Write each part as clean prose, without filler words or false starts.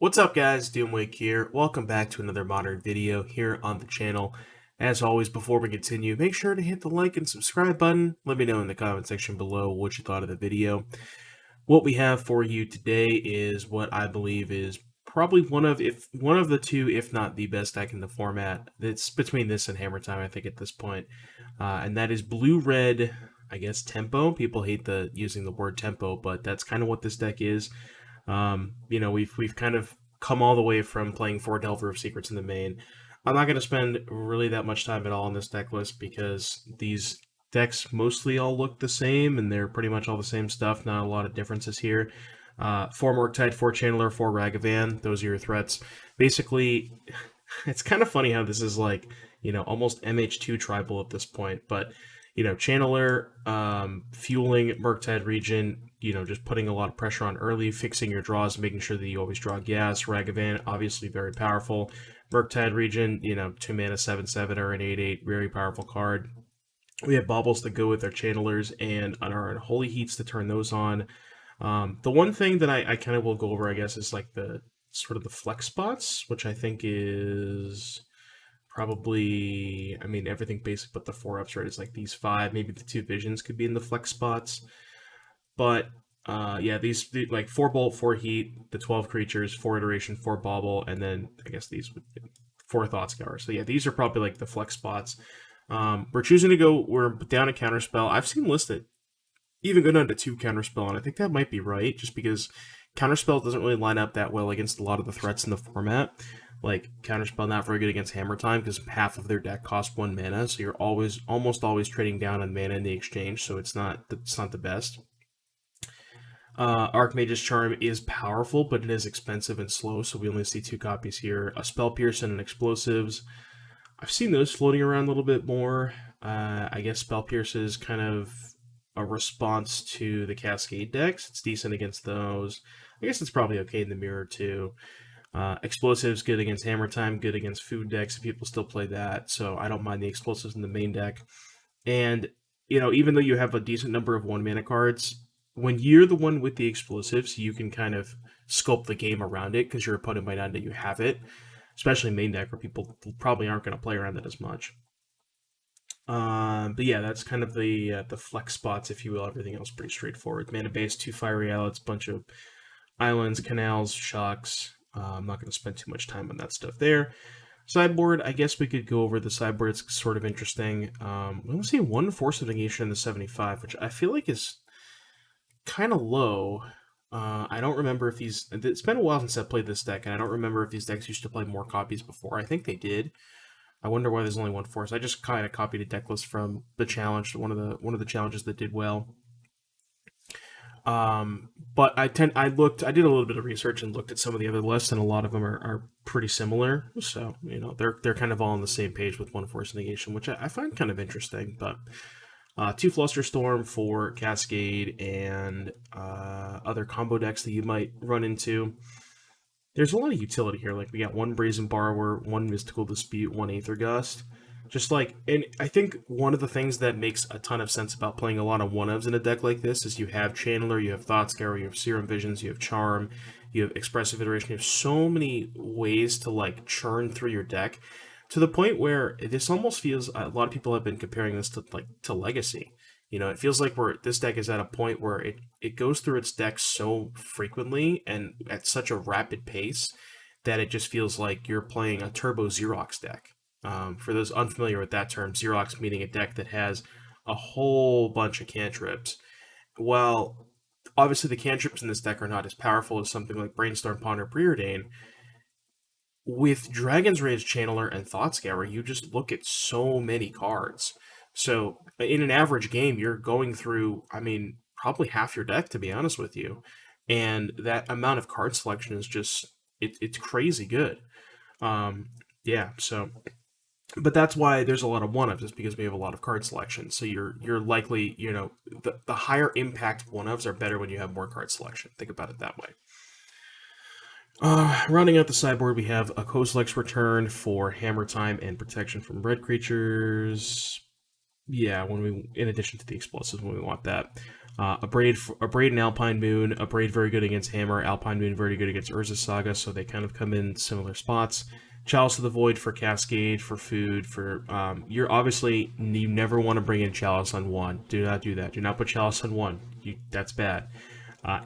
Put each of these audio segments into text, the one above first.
What's up guys, Doomwake here. Welcome back to another modern video here on the channel. As always, before we continue, make sure to hit the like and subscribe button. Let me know in the comment section below what you thought of the video. What we have for you today is what I believe is probably one of the two, if not the best deck in the format. It's between this and Hammer Time, I think, at this point. And that is blue-red, I guess, tempo. People hate using the word tempo, but that's kind of what this deck is. We've kind of come all the way from playing 4 Delver of Secrets in the main. I'm not going to spend really that much time at all on this deck list because these decks mostly all look the same and they're pretty much all the same stuff, not a lot of differences here. 4 Murktide, 4 Channeler, 4 Ragavan, those are your threats. Basically, it's kind of funny how this is like, almost MH2 tribal at this point, but Channeler, fueling Murktide region, just putting a lot of pressure on early, fixing your draws, making sure that you always draw gas. Ragavan, obviously very powerful. Murktide region, 2 mana, 7/7 or an 8/8, very powerful card. We have baubles that go with our Channelers and our Unholy Heats to turn those on. The one thing that I kind of will go over, I guess, is like the sort of the flex spots, which I think is probably, everything basic but the 4-ups, right? It's like these 5, maybe the 2 visions could be in the flex spots. But, yeah, these, like, 4 bolt, 4 heat, the 12 creatures, 4 iteration, 4 bauble, and then, I guess these would 4 thought scour. So, yeah, these are probably, like, the flex spots. We're choosing to go, we're down a counterspell. I've seen listed even go down to 2 counterspell, and I think that might be right, just because counterspell doesn't really line up that well against a lot of the threats in the format. Like, Counterspell not very good against Hammer Time because half of their deck costs 1 mana, so you're almost always trading down on mana in the exchange, so it's not the best. Archmage's Charm is powerful, but it is expensive and slow, so we only see 2 copies here. A Spell Pierce and an Explosives. I've seen those floating around a little bit more. I guess Spell Pierce is kind of a response to the Cascade decks. It's decent against those. I guess it's probably okay in the mirror too. Explosives, good against Hammer Time, good against food decks, people still play that, so I don't mind the explosives in the main deck. And, even though you have a decent number of 1 mana cards, when you're the one with the explosives, you can kind of sculpt the game around it, because your opponent might not know you have it, especially main deck, where people probably aren't going to play around it as much. But yeah, that's kind of the flex spots, if you will. Everything else pretty straightforward. Mana base, 2 fiery outlets, bunch of islands, canals, shocks. I'm not going to spend too much time on that stuff there. Sideboard, I guess we could go over the sideboard. It's sort of interesting. We only see 1 Force of Negation in the 75, which I feel like is kind of low. I don't remember if these... It's been a while since I played this deck, and I don't remember if these decks used to play more copies before. I think they did. I wonder why there's only 1 Force. I just kind of copied a deck list from the challenge, one of the challenges that did well. But I did a little bit of research and looked at some of the other lists, and a lot of them are pretty similar. So, they're kind of all on the same page with 1 Force Negation, which I find kind of interesting. But 2 Flusterstorm for Cascade and other combo decks that you might run into. There's a lot of utility here. Like, we got 1 Brazen Borrower, 1 Mystical Dispute, 1 Aether Gust. And I think one of the things that makes a ton of sense about playing a lot of 1-ofs in a deck like this is you have Channeler, you have Thought Scour, you have Serum Visions, you have Charm, you have Expressive Iteration, you have so many ways to, like, churn through your deck, to the point where this almost feels, a lot of people have been comparing this to Legacy. It feels like this deck is at a point where it goes through its deck so frequently and at such a rapid pace that it just feels like you're playing a Turbo Xerox deck. For those unfamiliar with that term, Xerox meaning a deck that has a whole bunch of cantrips. Well, obviously the cantrips in this deck are not as powerful as something like Brainstorm, Ponder, Preordain. With Dragon's Rage, Channeler, and Thought Scour, you just look at so many cards. So, in an average game, you're going through, probably half your deck, to be honest with you. And that amount of card selection is just, it's crazy good. Yeah, so... But that's why there's a lot of 1-ofs, is because we have a lot of card selection. So you're likely, the higher impact 1-ofs are better when you have more card selection. Think about it that way. Rounding out the sideboard, we have a Kozilek's Return for Hammer Time and protection from red creatures. Yeah, in addition to the explosives when we want that. A braid and Alpine Moon. A braid very good against Hammer. Alpine Moon very good against Urza Saga. So they kind of come in similar spots. Chalice of the Void for Cascade, for food, for you're obviously you never want to bring in Chalice on one. Do not do that. Do not put Chalice on one. That's bad.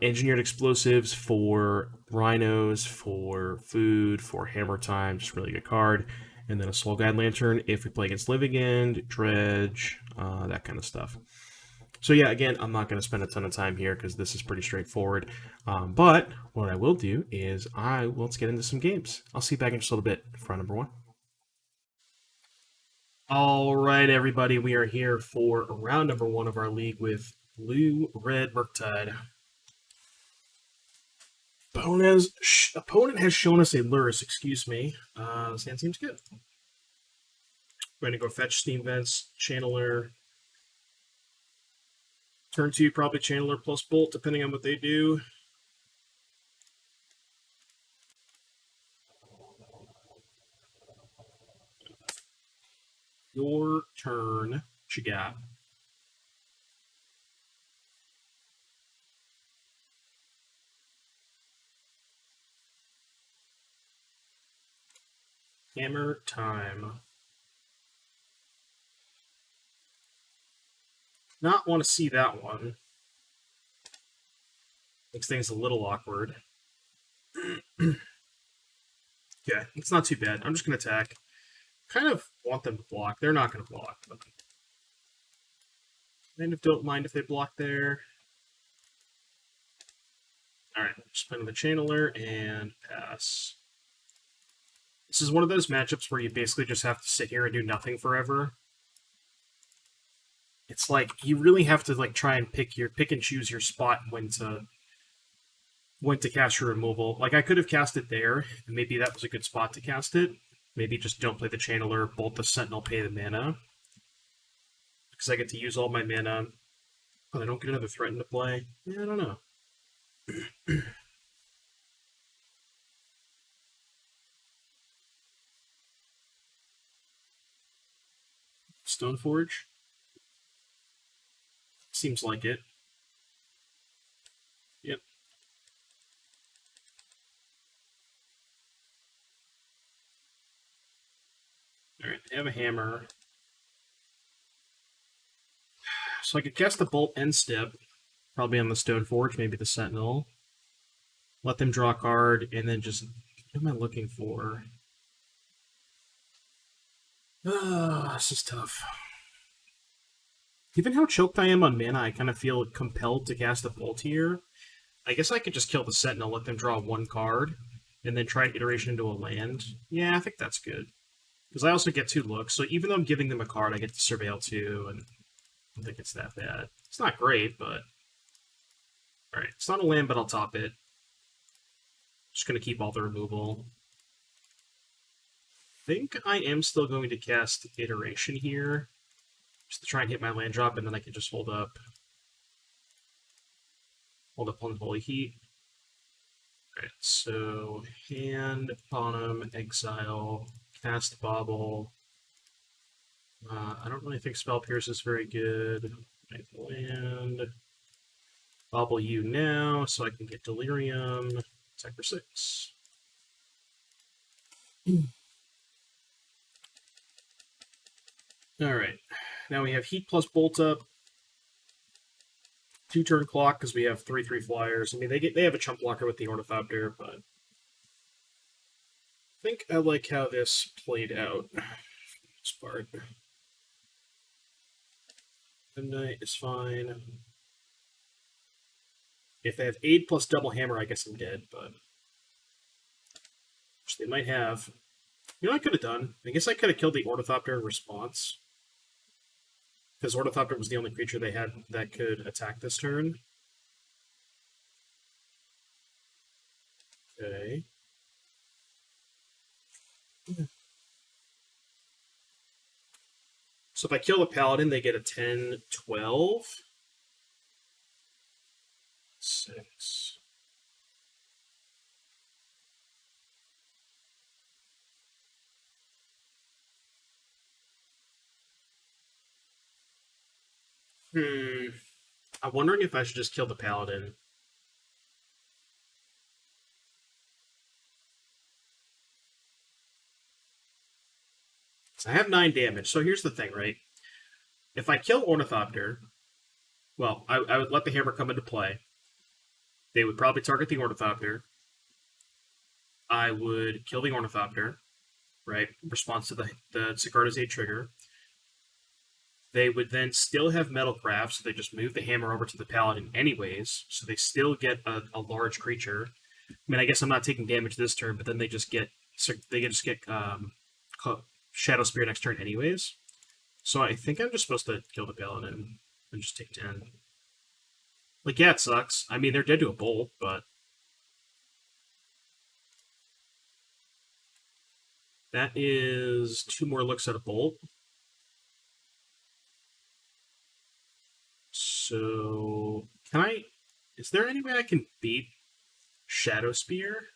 Engineered explosives for rhinos, for food, for hammer time, just really good card. And then a Soul Guide Lantern if we play against Living End, Dredge, that kind of stuff. So yeah, again, I'm not going to spend a ton of time here because this is pretty straightforward. But what I will do is let's get into some games. I'll see you back in just a little bit for round number one. All right, everybody, we are here for round number one of our league with Blue-Red Murktide. Opponent has shown us a Lurrus, excuse me. This hand seems good. We're going to go fetch Steam Vents, Channeler. Turn 2, probably Channeler plus Bolt, depending on what they do. Your turn. What you got? Hammer time. Not want to see that one. Makes things a little awkward. Yeah, it's not too bad. I'm just going to attack. Kind of want them to block. They're not going to block. But kind of don't mind if they block there. Alright, just play the Channeler and pass. This is one of those matchups where you basically just have to sit here and do nothing forever. It's like you really have to like try and pick and choose your spot when to cast your removal. Like I could have cast it there, and maybe that was a good spot to cast it. Maybe just don't play the Channeler, bolt the Sentinel, pay the mana. Because I get to use all my mana, but I don't get another threat into play. Yeah, I don't know. Stoneforge? Seems like it. Yep. Alright, I have a hammer. So I could cast the Bolt and Step, probably on the Stoneforge, maybe the Sentinel. Let them draw a card, and then just... What am I looking for? This is tough. Given how choked I am on mana, I kind of feel compelled to cast the Bolt here. I guess I could just kill the Sentinel, let them draw one card, and then try an iteration into a land. Yeah, I think that's good. Because I also get 2 looks, so even though I'm giving them a card, I get to Surveil 2, and I don't think it's that bad. It's not great, but... Alright, it's not a land, but I'll top it. Just going to keep all the removal. I think I am still going to cast Iteration here. Just to try and hit my land drop, and then I can just hold up Unholy Heat. Alright, so hand, bottom, exile, cast Bobble. I don't really think Spell Pierce is very good. Land. Bobble you now, so I can get Delirium. Attack for 6. Alright, now we have Heat plus Bolt up. 2-turn clock because we have 3/3 flyers. I mean, they have a chump blocker with the Ornithopter, but I think I like how this played out. This part. Midnight is fine. If they have 8 plus double hammer, I guess I'm dead, but which they might have. You know what I could have done? I guess I could have killed the Ornithopter in response. Because Ornithopter was the only creature they had that could attack this turn. Okay. So if I kill the Paladin, they get a 10, 12. 6. I'm wondering if I should just kill the paladin. So I have 9 damage. So here's the thing, right? If I kill Ornithopter, well, I would let the hammer come into play. They would probably target the Ornithopter. I would kill the Ornithopter, right? In response to the Sigarda's 8 trigger. They would then still have Metalcraft, so they just move the hammer over to the Paladin anyways, so they still get a large creature. I mean, I guess I'm not taking damage this turn, but then they just get Shadow Spear next turn anyways. So I think I'm just supposed to kill the Paladin and just take 10. Like, yeah, it sucks. I mean, they're dead to a bolt, but that is 2 more looks at a bolt. So, can I... Is there any way I can beat Shadow Spear?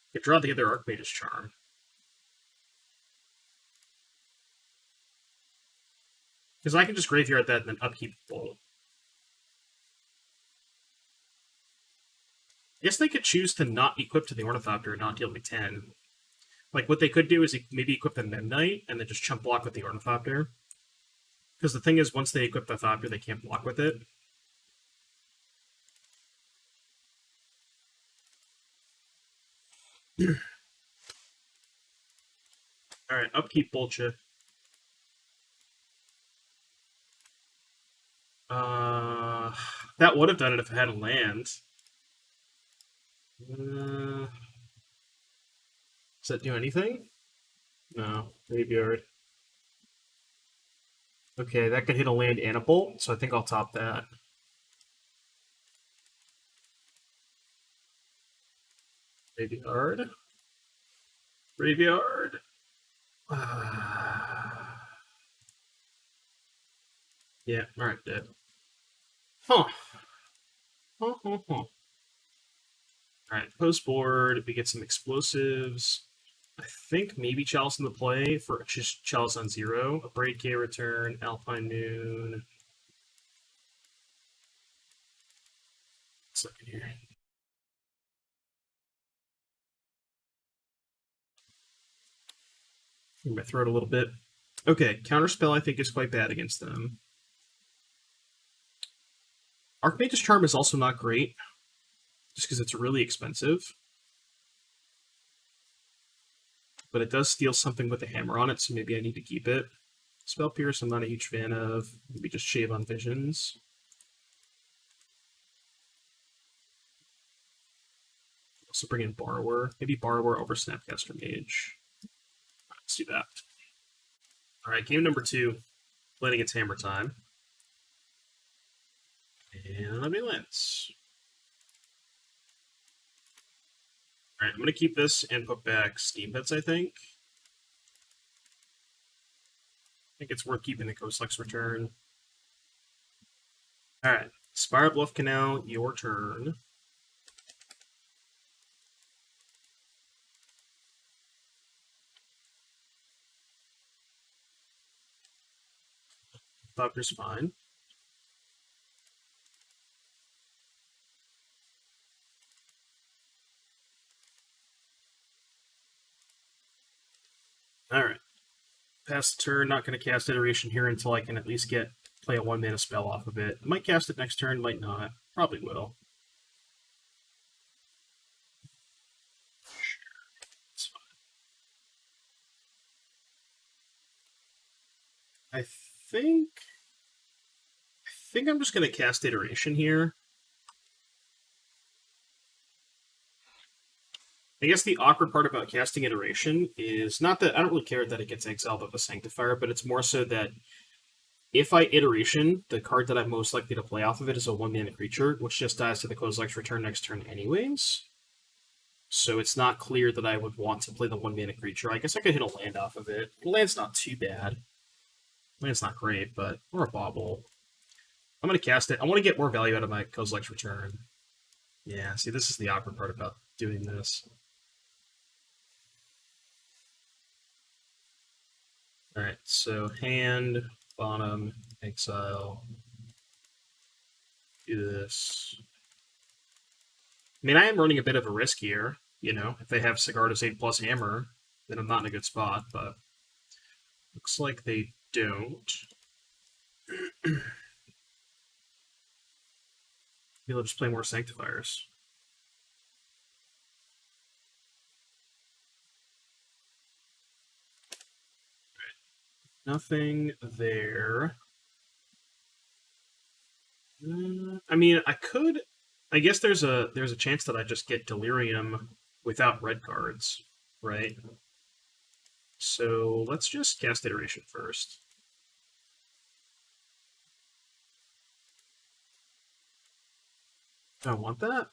I could draw the other Archmage's Charm. Because I can just graveyard that and then upkeep the bolt. I guess they could choose to not equip to the Ornithopter and not deal me 10. Like, what they could do is maybe equip the Memnite and then just chump block with the Ornithopter. Because the thing is, once they equip the Thopter, they can't block with it. Alright, upkeep Bolcha. That would have done it if it had a land. Does that do anything? No, graveyard. Okay, that could hit a land and a bolt, so I think I'll top that. Graveyard. Graveyard. Yeah, alright, dead. Huh. Alright, post board, we get some explosives. I think maybe Chalice in the play for just Chalice on 0. A Braid K return, Alpine Moon. Second here. In my throat a little bit. Okay, Counterspell I think is quite bad against them. Archmage's Charm is also not great, just because it's really expensive. But it does steal something with a hammer on it, so maybe I need to keep it. Spell Pierce I'm not a huge fan of. Maybe just Shave on Visions. Also bring in Borrower. Maybe Borrower over Snapcaster Mage. Let's do that. Alright, game number 2. Playing against Hammer Time. And let me Lance. Alright, I'm going to keep this and put back Steam Pets, I think. I think it's worth keeping the Ghostlex return. Alright, Spire Bluff Canal, your turn. Doctor's fine. Alright. Pass the turn, not going to cast Iteration here until I can at least play a 1-mana spell off of it. Might cast it next turn, might not. Probably will. It's fine. I think I'm just going to cast Iteration here. I guess the awkward part about casting Iteration is not that I don't really care that it gets exiled with a Sanctifier, but it's more so that if I Iteration, the card that I'm most likely to play off of it is a 1-mana creature, which just dies to the Kozilek's return next turn anyways. So it's not clear that I would want to play the 1-mana creature. I guess I could hit a land off of it. The land's not too bad. Land's not great, but or a bauble. I'm going to cast it. I want to get more value out of my Kozilek's return. Yeah, see, this is the awkward part about doing this. Alright, so hand, bottom, exile, Do this. I mean, I am running a bit of a risk here. You know, if they have Sigarda's 8 plus Hammer, then I'm not in a good spot, but looks like they don't. Maybe they'll just play more Sanctifiers. Nothing there. I mean, I could. I guess there's a chance that I just get Delirium without red cards, right? So let's just cast Iteration first. Do I want that?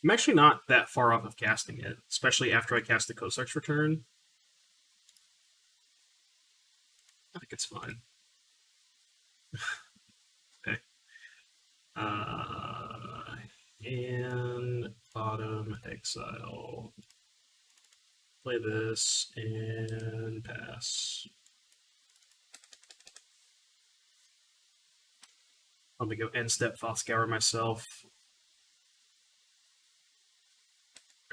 I'm actually not that far off of casting it, especially after I cast the Kosak's Return. I think it's fine. Okay. And bottom exile. Play this and pass. I'm gonna go end step Thought Scour myself.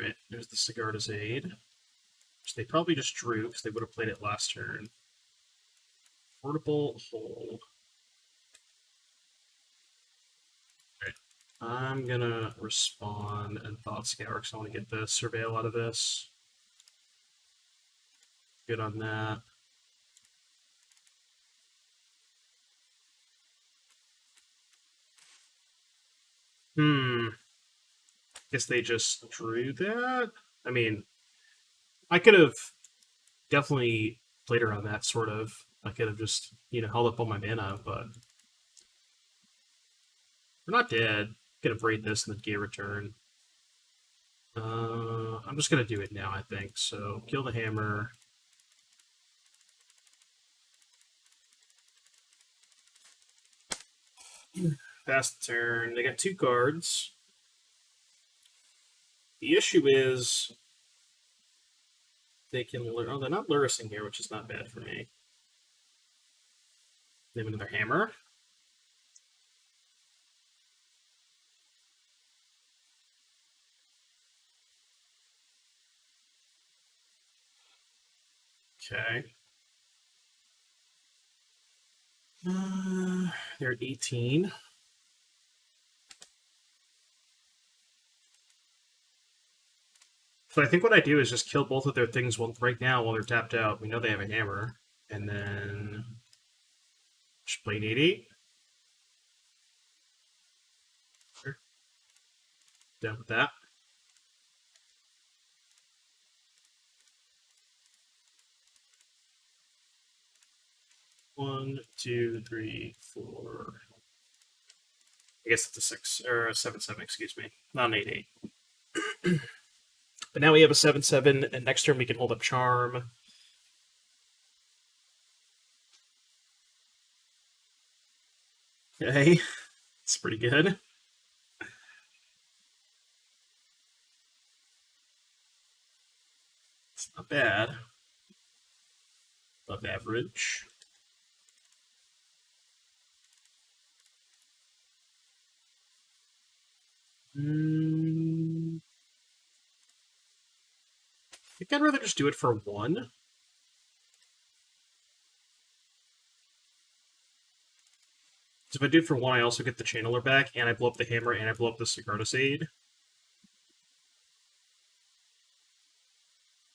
Right, there's the Sigarda's Aid, which they probably just drew because they would have played it last turn. Portable Hole. Right. I'm gonna respond and Thought Scour because I want to get the Surveil out of this. Good on that. Guess they just drew that? I mean, I could have definitely played around that, sort of. I could have just, held up all my mana, but we're not dead. Gonna braid this and then gate return. I'm just gonna do it now, I think. So kill the hammer. Pass the turn. They got 2 cards. The issue is they can lure. Oh, they're not lurising here, which is not bad for me. They have another hammer. Okay. They're at 18. So I think what I do is just kill both of their things right now while they're tapped out. We know they have a hammer. And then just play an 8/8. Sure. Done with that. One, two, three, four. I guess it's a 6 or a 7/7. Excuse me, not an 8/8. But now we have a 7/7, and next turn we can hold up Charm. Okay, it's pretty good. It's not bad. Above average. I think I'd rather just do it for 1. So if I do it for 1, I also get the Channeler back, and I blow up the hammer, and I blow up the Sigarda's Aid.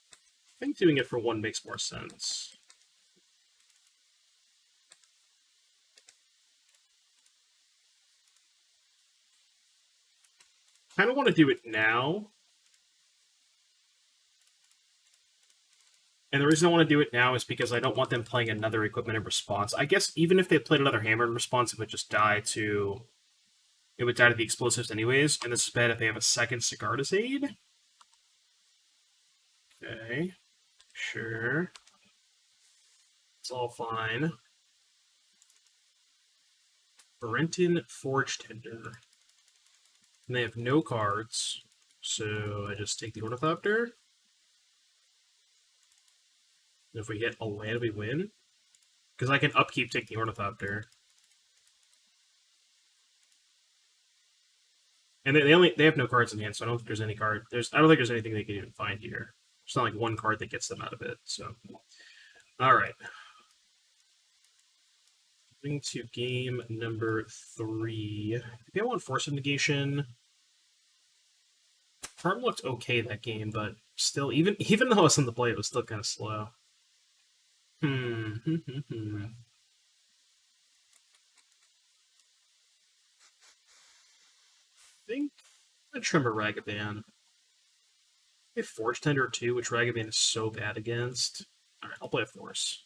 I think doing it for 1 makes more sense. I kind of want to do it now. And the reason I want to do it now is because I don't want them playing another equipment in response. I guess even if they played another hammer in response, it would just die to... It would die to the explosives anyways, and this is bad if they have a second Sigarda's Aid. Okay, sure. It's all fine. Brenton Forge Tender. And they have no cards, so I just take the Ornithopter. If we hit a land, we win. Because I can upkeep, take the Ornithopter. And they have no cards in hand, so I don't think there's any card. I don't think there's anything they can even find here. It's not like one card that gets them out of it. So, all right. Moving to game number 3. Maybe I want Force of Negation. Charm looked okay that game, but still, even though I was on the play, it was still kind of slow. I think I'm gonna trim a Ragavan. I have Force Tender 2, which Ragavan is so bad against. Alright, I'll play a Force.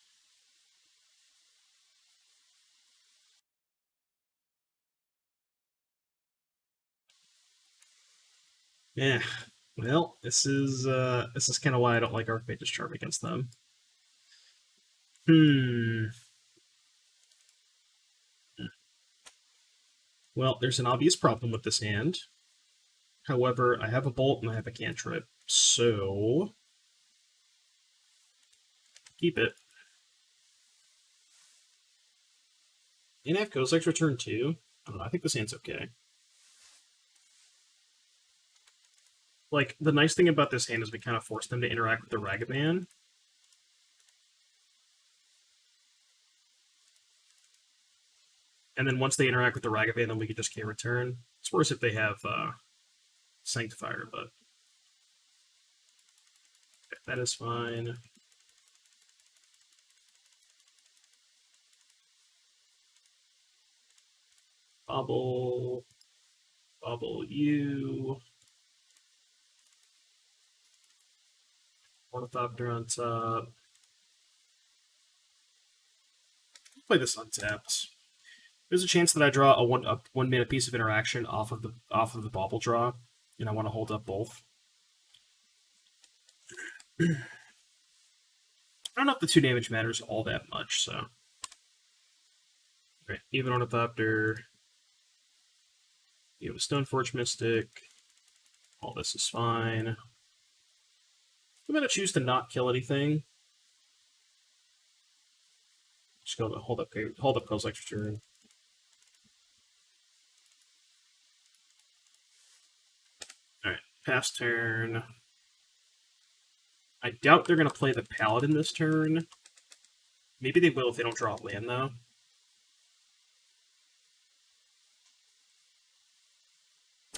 Yeah. Well, this is kind of why I don't like Archmage's Charm against them. Well, there's an obvious problem with this hand. However, I have a Bolt and I have a Cantrip, so keep it. And I have Kozilek's Return too. I don't know, I think this hand's okay. Like, the nice thing about this hand is we kind of force them to interact with the Ragavan. And then once they interact with the Ragavan, then we can just K-Return. It's worse if they have Sanctifier, but okay, that is fine. Bobble you. Ornithopter on top. Play this untapped. There's a chance that I draw a one mana piece of interaction off of the bauble draw, and I want to hold up both. I don't know if the 2 damage matters all that much, so. Okay, even Ornithopter. You have a Stoneforge Mystic. All this is fine. I'm going to choose to not kill anything. Just go to hold up Kozilek's Return. Alright, pass turn. I doubt they're going to play the Paladin this turn. Maybe they will if they don't draw a land, though.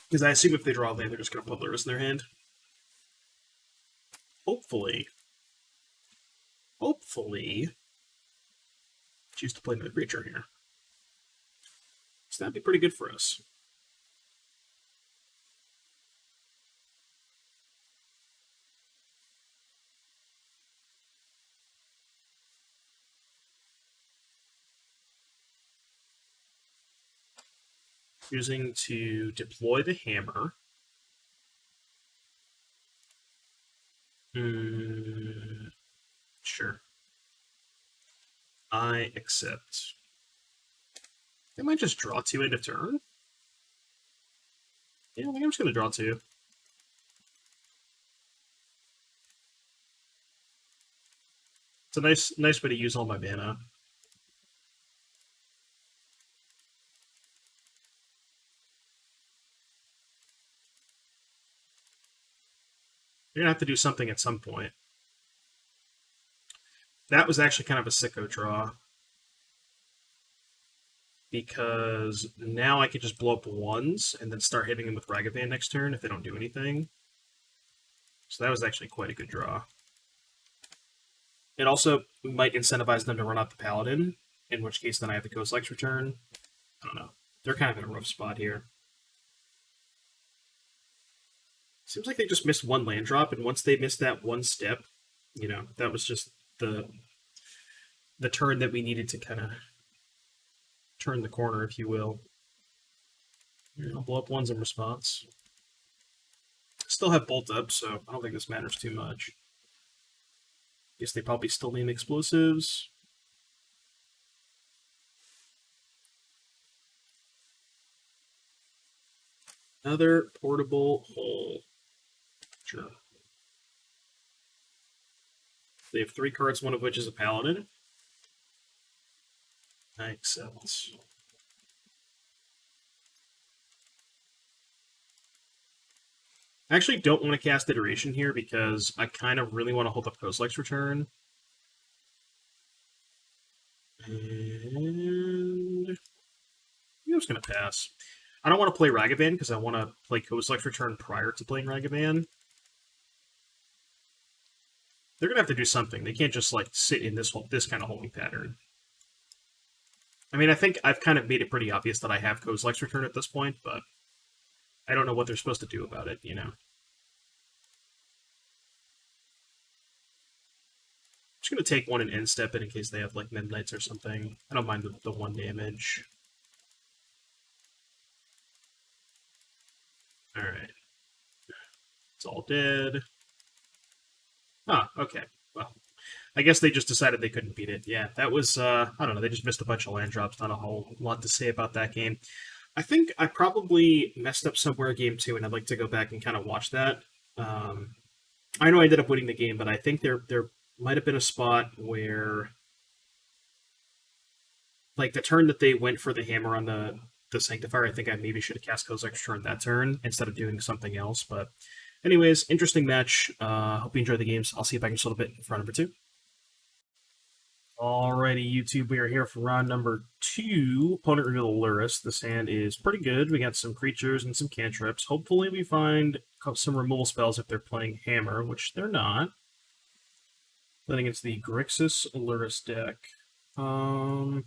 Because I assume if they draw a land, they're just going to put Lurrus in their hand. Hopefully, choose to play another creature here. So that'd be pretty good for us. Choosing to deploy the hammer. Sure. I accept. I might just draw 2 in a turn. Yeah, I think I'm just going to draw 2. It's a nice way to use all my mana. You're going to have to do something at some point. That was actually kind of a sicko draw. Because now I could just blow up 1s and then start hitting them with Ragavan next turn if they don't do anything. So that was actually quite a good draw. It also might incentivize them to run out the Paladin, in which case then I have the Kozilek's Return. I don't know. They're kind of in a rough spot here. Seems like they just missed 1 land drop, and once they missed that 1 step, you know, that was just the turn that we needed to kind of turn the corner, if you will. I'll blow up 1s in response. Still have Bolt up, so I don't think this matters too much. Guess they probably still name explosives. Another portable hole. Sure. They have 3 cards, one of which is a paladin. I accept. I actually don't want to cast Iteration here because I kind of really want to hold up Kozilek's Return. And I'm just going to pass. I don't want to play Ragavan because I want to play Kozilek's Return prior to playing Ragavan. They're going to have to do something. They can't just like sit in this kind of holding pattern. I mean, I think I've kind of made it pretty obvious that I have Kozilek's Return at this point, but I don't know what they're supposed to do about it, you know? Just going to take one and end step it in case they have, like, Midnights or something. I don't mind the 1 damage. Alright. It's all dead. Ah, okay. Well, I guess they just decided they couldn't beat it. Yeah, that was, I don't know, they just missed a bunch of land drops. Not a whole lot to say about that game. I think I probably messed up somewhere game 2, and I'd like to go back and kind of watch that. I know I ended up winning the game, but I think there might have been a spot where, like, the turn that they went for the hammer on the Sanctifier, I think I maybe should have cast Kozilek's Return that turn instead of doing something else. But anyways, interesting match. Hope you enjoyed the games. I'll see you back in just a little bit for round number 2. Alrighty, YouTube, we are here for round number 2. Opponent reveal Lurrus. This hand is pretty good. We got some creatures and some cantrips. Hopefully we find some removal spells if they're playing Hammer, which they're not. Then against the Grixis Lurrus deck. I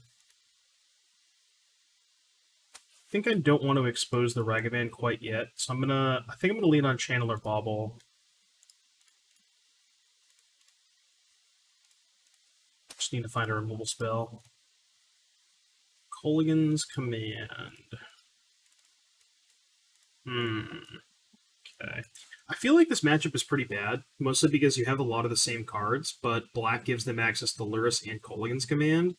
think I don't want to expose the Ragavan quite yet, so I think I'm gonna lean on Channeler Bauble. Just need to find a removal spell. Kolaghan's Command. Okay. I feel like this matchup is pretty bad, mostly because you have a lot of the same cards, but black gives them access to Lurrus and Kolaghan's Command.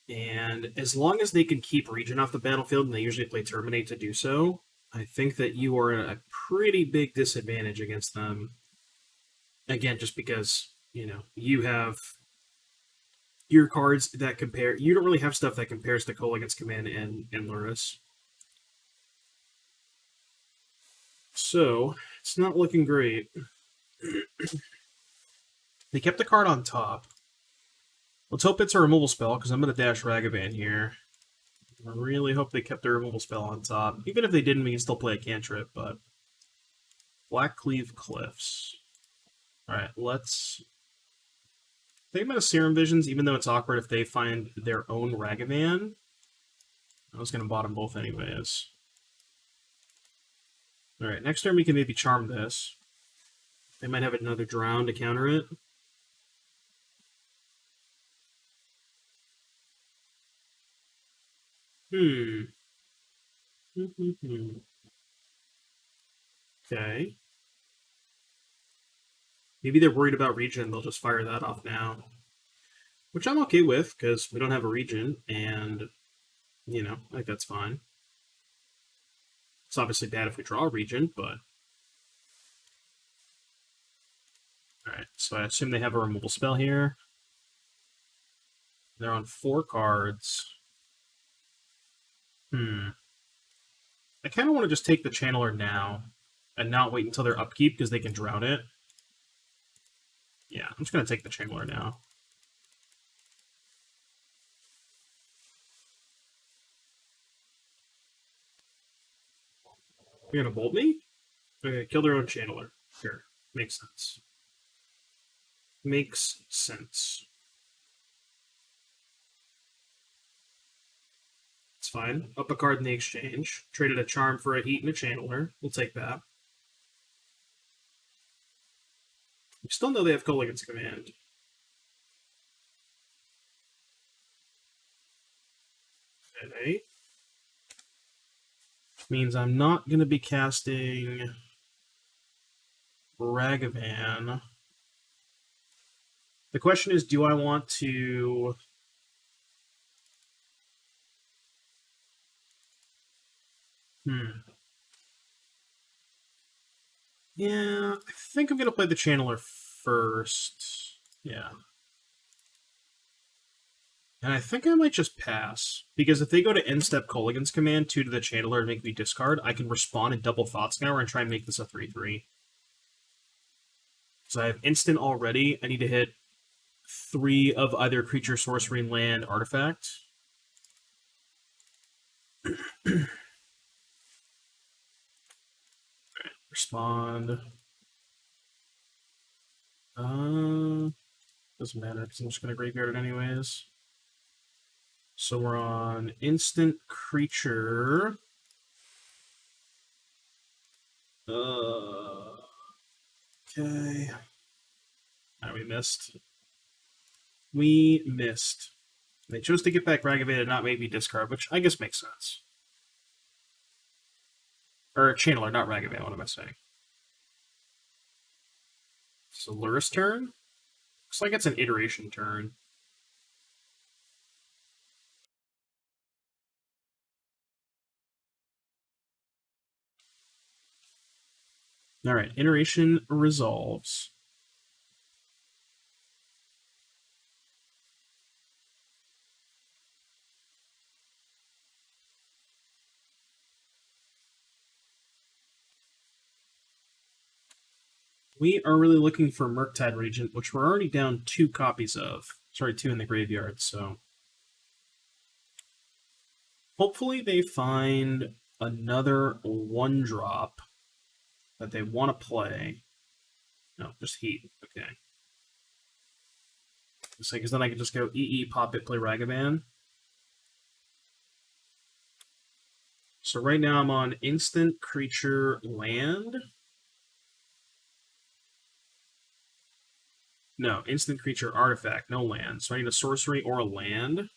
And as long as they can keep Region off the battlefield, and they usually play Terminate to do so, I think that you are at a pretty big disadvantage against them. Again, just because, you know, you have your cards that compare... You don't really have stuff that compares to Kolaghan's Command and Lurrus. So, it's not looking great. They kept the card on top. Let's hope it's a removal spell, because I'm going to dash Ragavan here. I really hope they kept their removal spell on top. Even if they didn't, we can still play a cantrip, but... Black Cleave Cliffs. Alright, let's... Think about a Serum Visions, even though it's awkward if they find their own Ragavan. I was going to bottom both anyways. Alright, next turn we can maybe Charm this. They might have another Drown to counter it. Okay. Maybe they're worried about Region, they'll just fire that off now. Which I'm okay with, because we don't have a Region, and, you know, I think that's fine. It's obviously bad if we draw a Region, but... Alright, so I assume they have a removal spell here. They're on 4 cards. I kind of want to just take the Channeler now, and not wait until their upkeep, because they can drown it. Yeah, I'm just going to take the Channeler now. You're going to bolt me? Okay, kill their own Channeler. Sure, makes sense. Makes sense. It's fine. Up a card in the exchange. Traded a Charm for a Heat and a Channeler. We'll take that. We still know they have Kolaghan's Command. Okay. Means I'm not going to be casting Ragavan. The question is, do I want to... Yeah, I think I'm going to play the Channeler first. Yeah. And I think I might just pass. Because if they go to end step Colligan's command, 2 to the Channeler and make me discard, I can respond and double Thought Scour and try and make this a 3-3. So I have instant already. I need to hit 3 of either creature, sorcery, land, artifact. Alright, respond. Doesn't matter because I'm just going to graveyard it anyways. So we're on instant creature. Okay. We missed. We missed. They chose to get back Ragavan and not make me discard, which I guess makes sense. Or Channeler, not Ragavan, what am I saying? So Lurrus turn? Looks like it's an iteration turn. Alright, iteration resolves. We are really looking for Murktide Regent, which we're already down 2 copies of. Sorry, 2 in the graveyard, so... Hopefully they find another 1-drop that they want to play. No, just heat. Okay. Because then I can just go EE, pop it, play Ragavan. So right now I'm on instant creature land. No, instant creature artifact, no land. So I need a sorcery or a land.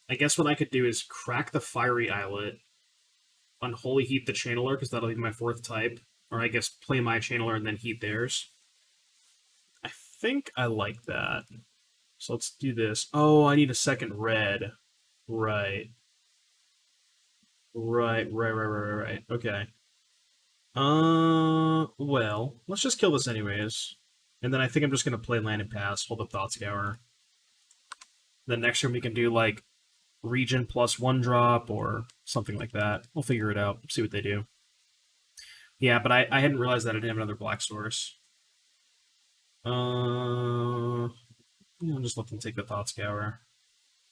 I guess what I could do is crack the Fiery Islet, Unholy Heat the Channeler, because that'll be my 4th type. Or I guess play my Channeler and then heat theirs. I think I like that. So let's do this. Oh, I need a second red. Right. Right. Okay. Well, let's just kill this anyways. And then I think I'm just going to play land and pass, hold up Thought Scour. Then next turn we can do, like, Regent plus 1-drop or something like that. We'll figure it out, see what they do. Yeah, but I hadn't realized that I didn't have another black source. I'll just let them take the Thought Scour.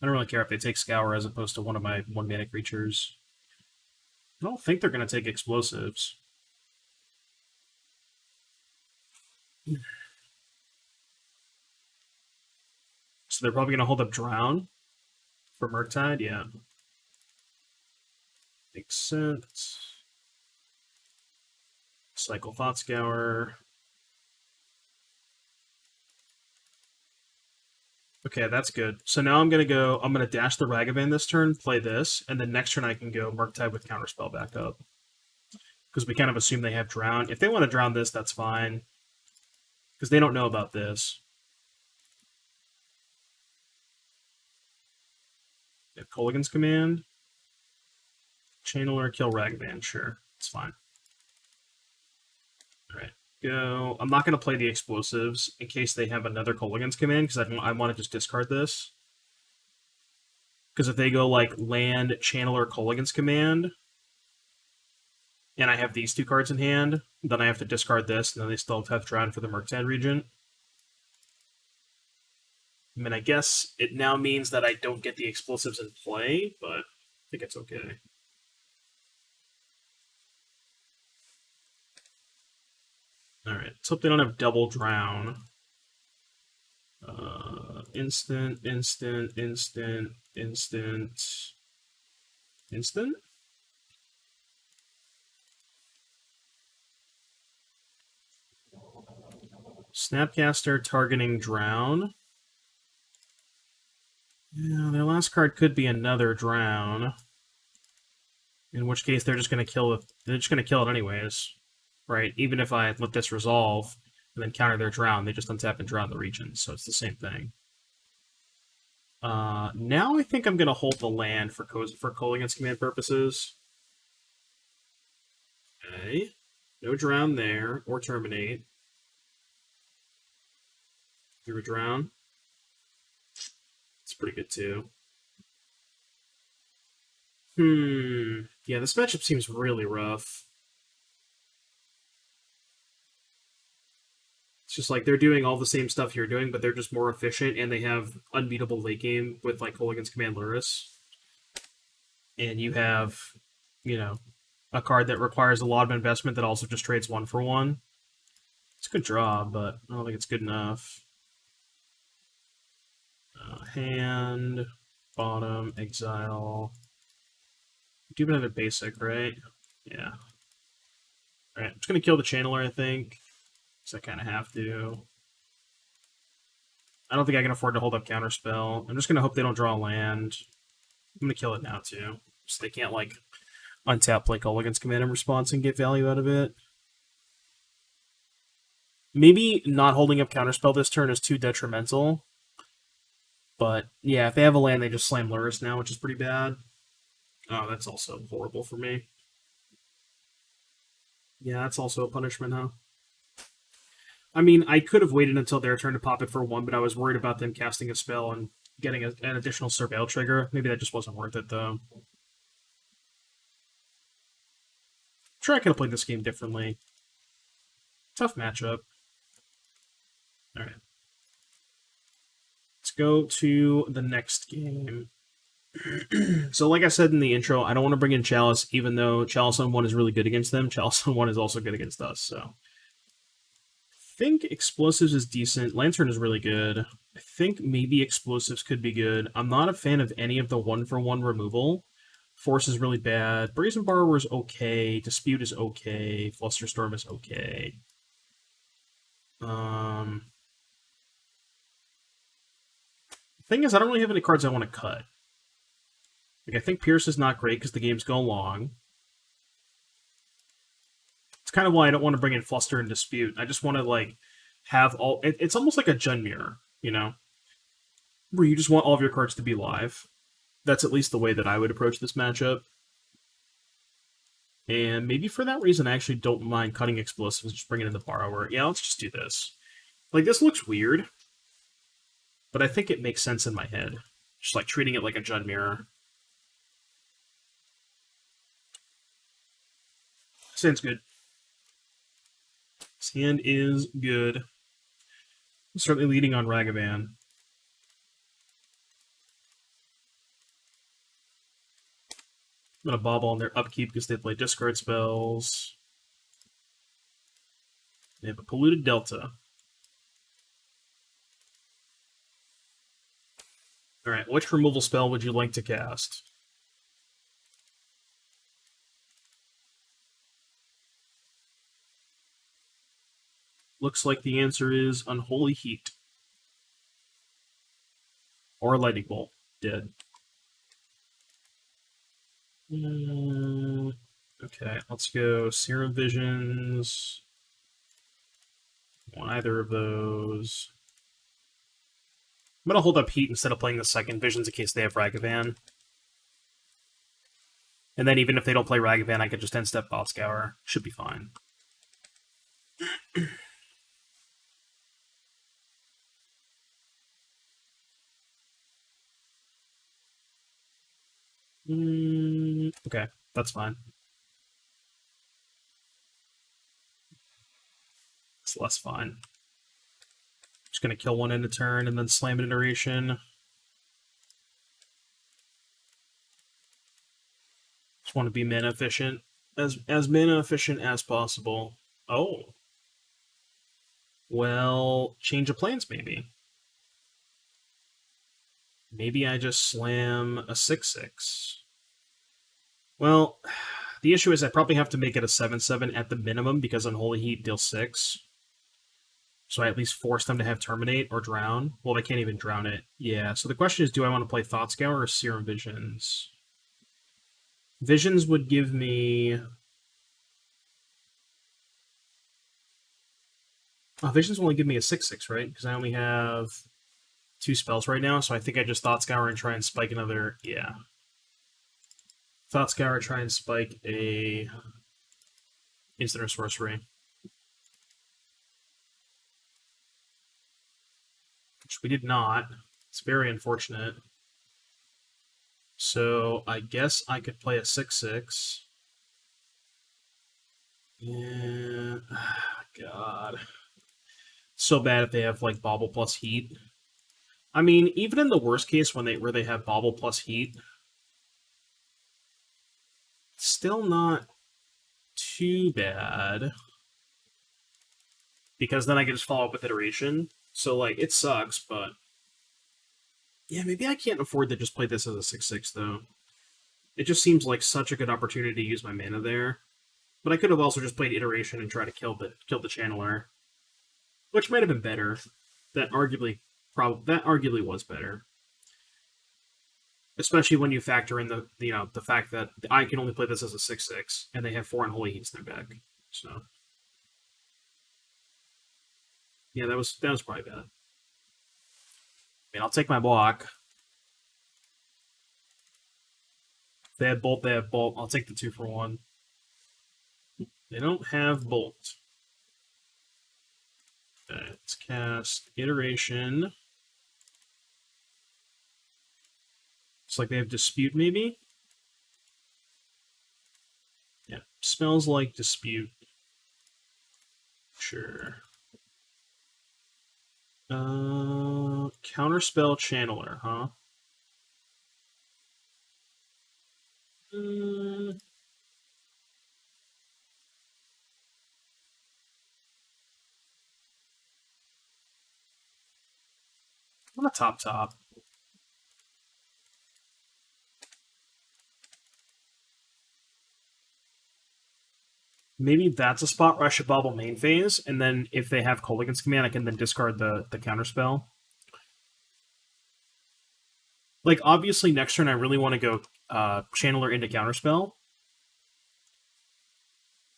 I don't really care if they take Scour as opposed to one of my 1-mana creatures. I don't think they're going to take explosives. So they're probably going to hold up Drown for Murktide, yeah. Makes sense. Cycle Thought Scour. Okay, that's good. So now I'm going to dash the Ragavan this turn, play this, and then next turn I can go Murktide with Counterspell back up. Because we kind of assume they have Drown. If they want to Drown this, that's fine. Because they don't know about this. They have Colligan's command. Channeler, kill Ragavan, sure. It's fine. Alright. Go. I'm not going to play the explosives in case they have another Colligan's command, because I want to just discard this. Because if they go, like, land, Channeler, Colligan's command, and I have these 2 cards in hand, then I have to discard this, and then they still have Drown for the Murktide Regent. I mean, I guess it now means that I don't get the explosives in play, but I think it's okay. Alright, let's hope they don't have double Drown. Instant. Snapcaster targeting Drown. Yeah, their last card could be another Drown. In which case they're just gonna kill it. They're just gonna kill it anyways. Right? Even if I let this resolve and then counter their Drown, they just untap and drown the region, so it's the same thing. Now I think I'm gonna hold the land for Colligan's command purposes. Okay. No drown there, or terminate. Through a drown. It's pretty good too. Yeah, this matchup seems really rough. It's just like they're doing all the same stuff you're doing, but they're just more efficient, and they have unbeatable late game with like Hooligan's Command Luris. And you have, you know, a card that requires a lot of investment that also just trades 1-for-1. It's a good draw, but I don't think it's good enough. Hand, bottom, exile. Do another basic, right? Yeah. Alright, I'm just going to kill the Channeler, I think. Because I kind of have to. I don't think I can afford to hold up Counterspell. I'm just going to hope they don't draw a land. I'm going to kill it now, too. So they can't, like, untap like Hooligan's Command and response and get value out of it. Maybe not holding up Counterspell this turn is too detrimental. But, yeah, if they have a land, they just slam Luris now, which is pretty bad. Oh, that's also horrible for me. Yeah, that's also a punishment, huh? I mean, I could have waited until their turn to pop it for 1, but I was worried about them casting a spell and getting an additional Surveil trigger. Maybe that just wasn't worth it, though. I'm sure I could have played this game differently. Tough matchup. Alright. Let's go to the next game. So, like I said in the intro, I don't want to bring in Chalice, even though Chalice on 1 is really good against them. Chalice on 1 is also good against us, so. I think Explosives is decent. Lantern is really good. I think maybe Explosives could be good. I'm not a fan of any of the 1-for-1 removal. Force is really bad. Brazen Borrower is okay. Dispute is okay. Flusterstorm is okay. Thing is, I don't really have any cards I want to cut. Like, I think Pierce is not great because the games go long. It's kind of why I don't want to bring in Fluster and Dispute. I just want to, like, have all... It's almost like a Jun Mirror, you know? Where you just want all of your cards to be live. That's at least the way that I would approach this matchup. And maybe for that reason, I actually don't mind cutting Explosives and just bringing in the Borrower. Yeah, let's just do this. Like, this looks weird, but I think it makes sense in my head. Just, like, treating it like a Jun Mirror. Sounds good. This hand is good. Certainly leading on Ragavan. I'm going to bobble on their upkeep because they play discard spells. They have a Polluted Delta. Alright, which removal spell would you like to cast? Looks like the answer is Unholy Heat. Or Lightning Bolt. Dead. Okay, let's go Serum Visions. Want either of those. I'm going to hold up Heat instead of playing the second Visions in case they have Ragavan. And then even if they don't play Ragavan, I could just end-step Botscour. Should be fine. Okay, that's fine. It's less fine. Just going to kill one in a turn and then slam an iteration. Just want to be mana efficient. As mana efficient as possible. Oh. Well, change of plans, maybe. Maybe I just slam a 6/6. Well, the issue is I probably have to make it a 7/7 at the minimum because Unholy Heat deals 6. So I at least force them to have Terminate or Drown. Well, they can't even drown it. Yeah, so the question is, do I want to play Thought Scour or Serum Visions? Visions would give me... Oh, Visions will only give me a 6/6, right? Because I only have 2 spells right now, so I think I just Thought Scour and try and spike another... Yeah. Thought Scour, try and spike a instant or sorcery. Which we did not. It's very unfortunate. So I guess I could play a 6/6. Yeah. God. So bad if they have like Bauble plus Heat. I mean, even in the worst case where they have Bauble plus Heat, still not too bad. Because then I can just follow up with Iteration. So like it sucks, but yeah, maybe I can't afford to just play this as a 6/6 though. It just seems like such a good opportunity to use my mana there. But I could have also just played Iteration and try to kill the Channeler, which might have been better. That arguably was better, especially when you factor in the fact that I can only play this as a 6/6 and they have 4 Unholy Heats in their deck. So yeah, that was probably bad. I mean, I'll take my block. If they have Bolt, they have Bolt. I'll take the 2 for 1. They don't have Bolt. Okay, let's cast Iteration. It's like they have Dispute, maybe? Yeah, smells like Dispute. Sure. Counterspell Channeler, huh? On the top. Maybe that's a spot where I should bobble main phase, and then if they have Kolaghan's Command, I can then discard the counterspell. Like, obviously, next turn I really want to go Channeler into Counterspell.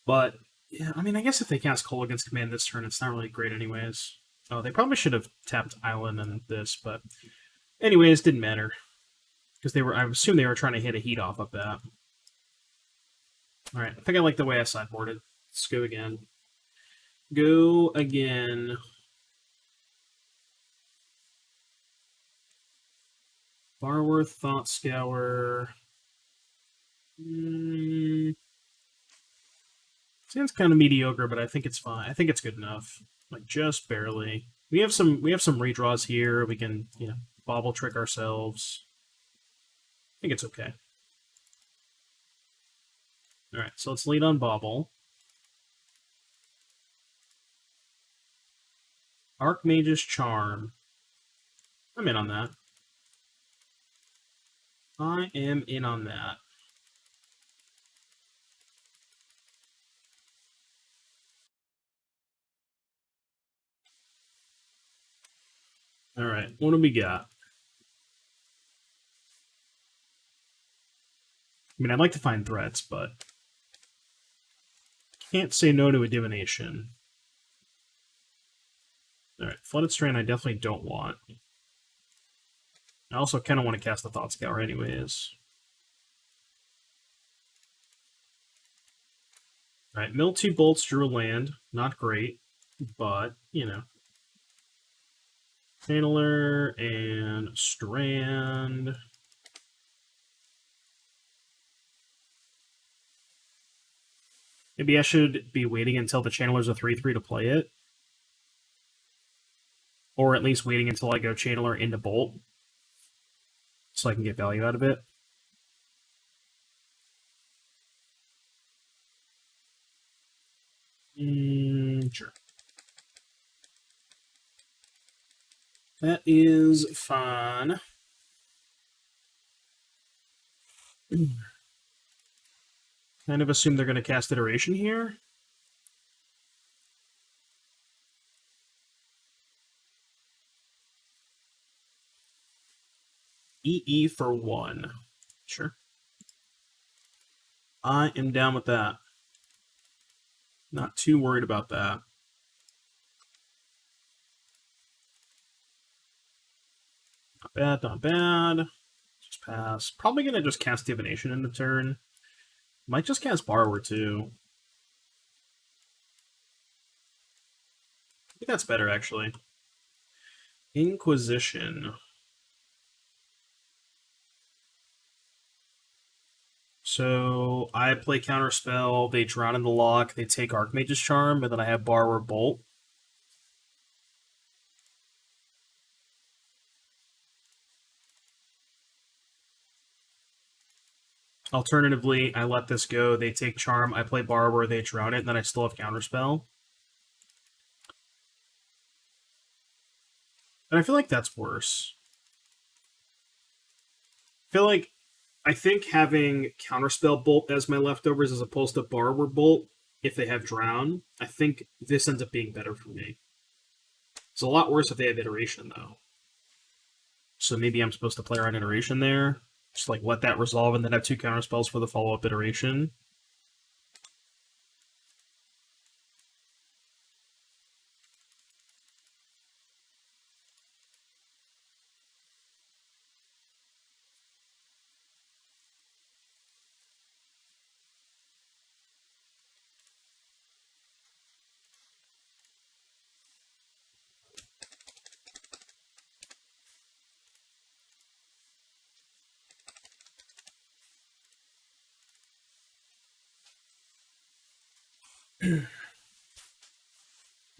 But, yeah, I mean, I guess if they cast Kolaghan's Command this turn, it's not really great anyways. Oh, they probably should have tapped Island and this, but anyways, didn't matter. Because I assume they were trying to hit a heat off of that. Alright, I think I like the way I sideboarded. Let's go again. Go again. Barworth, Thought Scour. Sounds kind of mediocre, but I think it's fine. I think it's good enough. Like, just barely. We have some redraws here. We can, bobble trick ourselves. I think it's okay. Alright, so let's lead on bobble. Archmage's Charm. I'm in on that. I am in on that. Alright, what do we got? I mean, I'd like to find threats, but can't say no to a divination. Alright, Flooded Strand I definitely don't want. I also kind of want to cast the Thought Scour anyways. Alright, mill 2 bolts, drew a land. Not great, but, Channeler and Strand. Maybe I should be waiting until the Channeler's a 3/3 to play it. Or at least waiting until I go Channeler into Bolt. So I can get value out of it. Sure. That is fine. Kind of assume they're going to cast Iteration here. EE for 1. Sure. I am down with that. Not too worried about that. Not bad, not bad. Just pass. Probably going to just cast Divination in the turn. Might just cast Borrower, too. think that's better, actually. Inquisition. So I play Counterspell, they drown in the lock, they take Archmage's Charm, and then I have Borrower Bolt. Alternatively, I let this go, they take Charm, I play Borrower, they drown it, and then I still have Counterspell. And I feel like that's worse. I think having Counterspell Bolt as my leftovers as opposed to Borrower Bolt, if they have Drown, I think this ends up being better for me. It's a lot worse if they have Iteration, though. So maybe I'm supposed to play around Iteration there. Just like let that resolve and then have 2 Counterspells for the follow-up Iteration.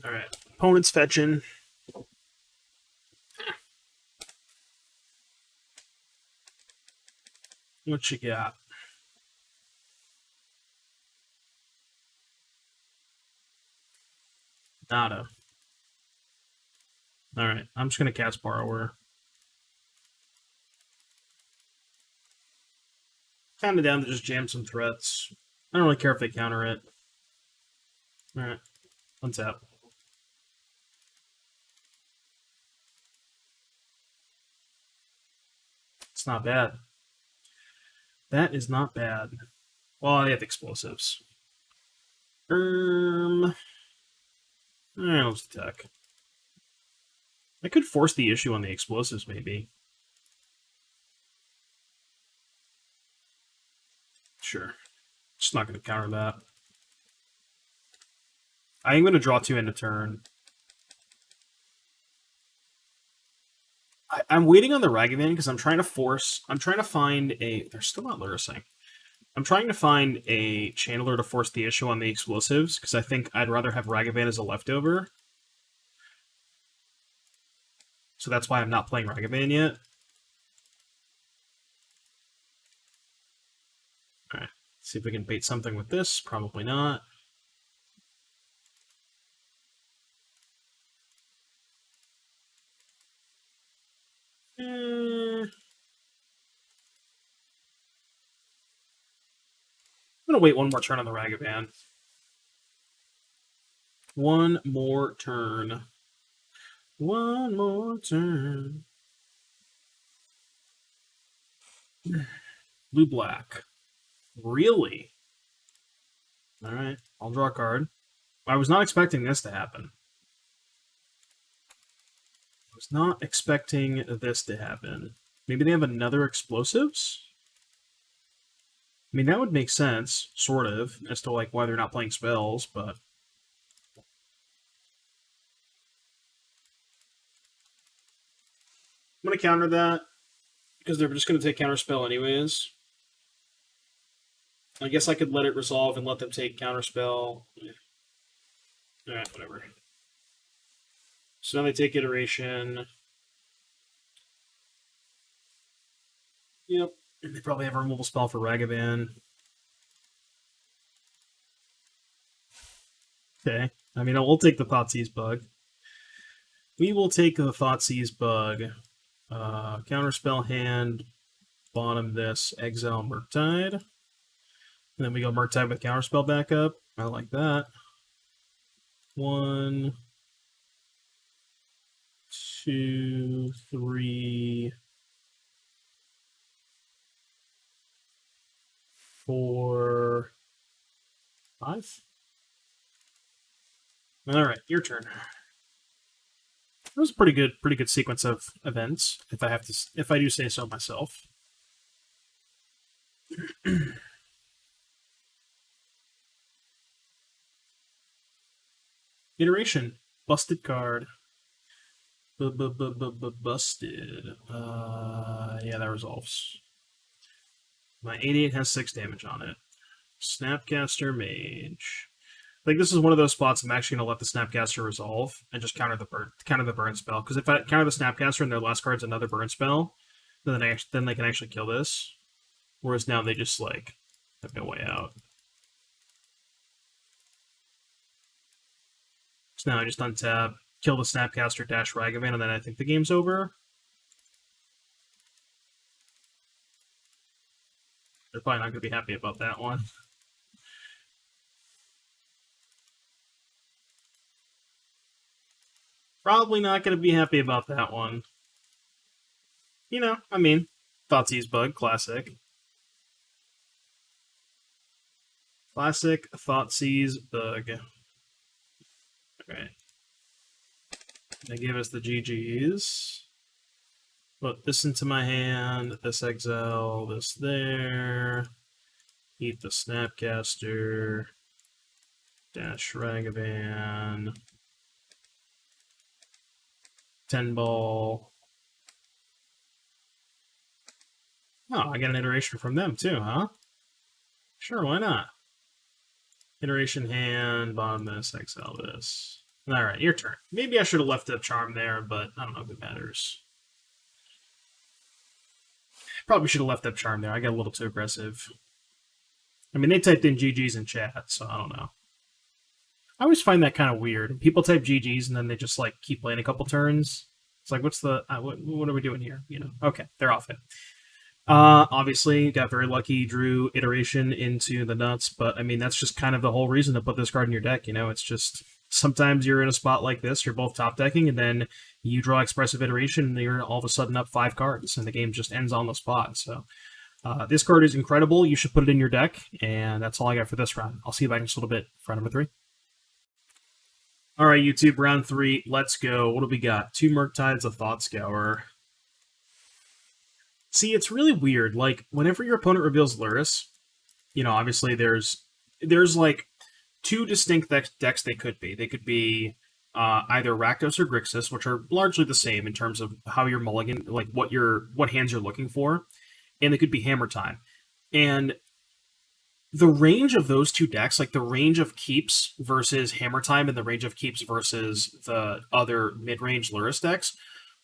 Alright. Opponent's fetching. What you got? Nada. Alright, I'm just going to cast Borrower. Kind of down to just jam some threats. I don't really care if they counter it. Alright, untap. It's not bad. That is not bad. Well, I have explosives. Alright, let's attack. I could force the issue on the explosives, maybe. Sure. Just not going to counter that. I am going to draw 2 in a turn. I'm waiting on the Ragavan because I'm trying to find a... They're still not Lurusing. I'm trying to find a Channeler to force the issue on the explosives because I think I'd rather have Ragavan as a leftover. So that's why I'm not playing Ragavan yet. Alright, see if we can bait something with this. Probably not. I'm going to wait one more turn on the Ragavan. One more turn. One more turn. Blue-black. Really? Alright, I'll draw a card. I was not expecting this to happen. I was not expecting this to happen. Maybe they have another explosives? I mean, that would make sense, sort of, as to like why they're not playing spells, but... I'm going to counter that, because they're just going to take Counterspell anyways. I guess I could let it resolve and let them take Counterspell. Alright, whatever. So now they take Iteration. Yep. They probably have a removal spell for Ragavan. Okay. I mean, we'll take the Thoughtseize Bug. We will take the Thoughtseize Bug. Counterspell hand. Bottom this. Exile Murktide. And then we go Murktide with Counterspell backup. I like that. 1, 2, 3, 4, 5. All right, your turn. That was a pretty good sequence of events, if I do say so myself. Iteration. Busted card. Busted. Yeah, that resolves. My 88 has 6 damage on it. Snapcaster Mage. I think this is one of those spots I'm actually going to let the Snapcaster resolve and just counter the burn spell. Because if I counter the Snapcaster and their last card's another burn spell, then they can actually kill this. Whereas now they just like have no way out. So now I just untap, kill the Snapcaster, dash Ragavan, and then I think the game's over. They're probably not going to be happy about that one. Probably not going to be happy about that one. You know, I mean, Thoughtseize Bug, classic. Classic Thoughtseize Bug. Okay. They give us the GGs. Put this into my hand, this exile, this there. Eat the Snapcaster. Dash Ragavan. 10 ball. Oh, I got an iteration from them too, huh? Sure, why not? Iteration hand, bottom this, exile this. Alright, your turn. Maybe I should have left up Charm there, but I don't know if it matters. Probably should have left up Charm there. I got a little too aggressive. I mean, they typed in GG's in chat, so I don't know. I always find that kind of weird. People type GG's and then they just like keep playing a couple turns. It's like, what's the what are we doing here? You know? Okay, they're off it. Obviously, got very lucky, drew iteration into the nuts, but I mean, that's just kind of the whole reason to put this card in your deck, you know? It's just, sometimes you're in a spot like this, you're both top decking, and then you draw expressive iteration, and you're all of a sudden up 5 cards, and the game just ends on the spot, so... this card is incredible, you should put it in your deck, and that's all I got for this round. I'll see you back in just a little bit for round number 3. Alright, YouTube, round 3, let's go. What do we got? 2 Murktides, a Thought Scour. See, it's really weird. Like, whenever your opponent reveals Luris, you know, obviously there's like 2 distinct decks they could be. They could be either Rakdos or Grixis, which are largely the same in terms of how you're mulligan, like what hands you're looking for, and they could be Hammer Time. And the range of those 2 decks, like the range of keeps versus Hammer Time and the range of keeps versus the other mid-range Luris decks,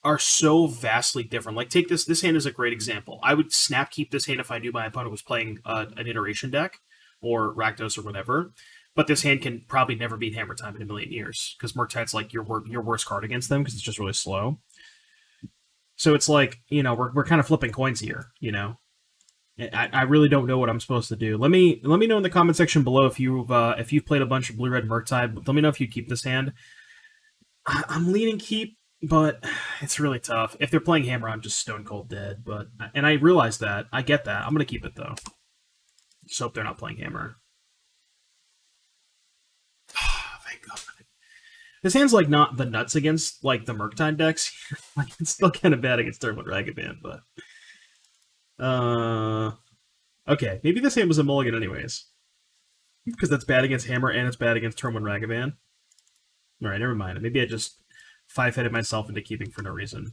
are so vastly different. Like, take this. This hand is a great example. I would snap keep this hand if I knew my opponent was playing an iteration deck or Rakdos or whatever. But this hand can probably never beat Hammer Time in a million years because Murktide's like your worst card against them because it's just really slow. So it's like, you know, we're kind of flipping coins here. You know, I really don't know what I'm supposed to do. Let me know in the comment section below if you've played a bunch of blue red Murktide. Let me know if you keep this hand. I'm leaning keep. But it's really tough. If they're playing Hammer, I'm just stone cold dead. And I realize that. I get that. I'm going to keep it, though. Just hope they're not playing Hammer. Thank God. This hand's, like, not the nuts against, like, the Murktide decks. Like, it's still kind of bad against Tournament Ragavan, but... Okay, maybe this hand was a mulligan anyways. Because that's bad against Hammer and it's bad against Tournament Ragavan. Alright, never mind. Maybe I just... 5-headed myself into keeping for no reason.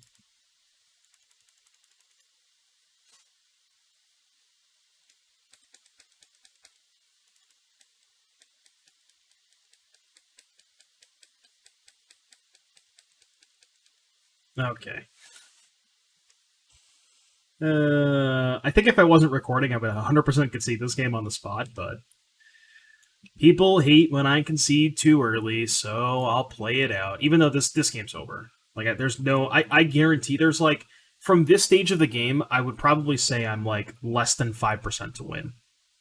Okay. I think if I wasn't recording, I would 100% concede this game on the spot, but... People hate when I concede too early, so I'll play it out. Even though this game's over. Like, there's no... I guarantee there's, like... From this stage of the game, I would probably say I'm, like, less than 5% to win.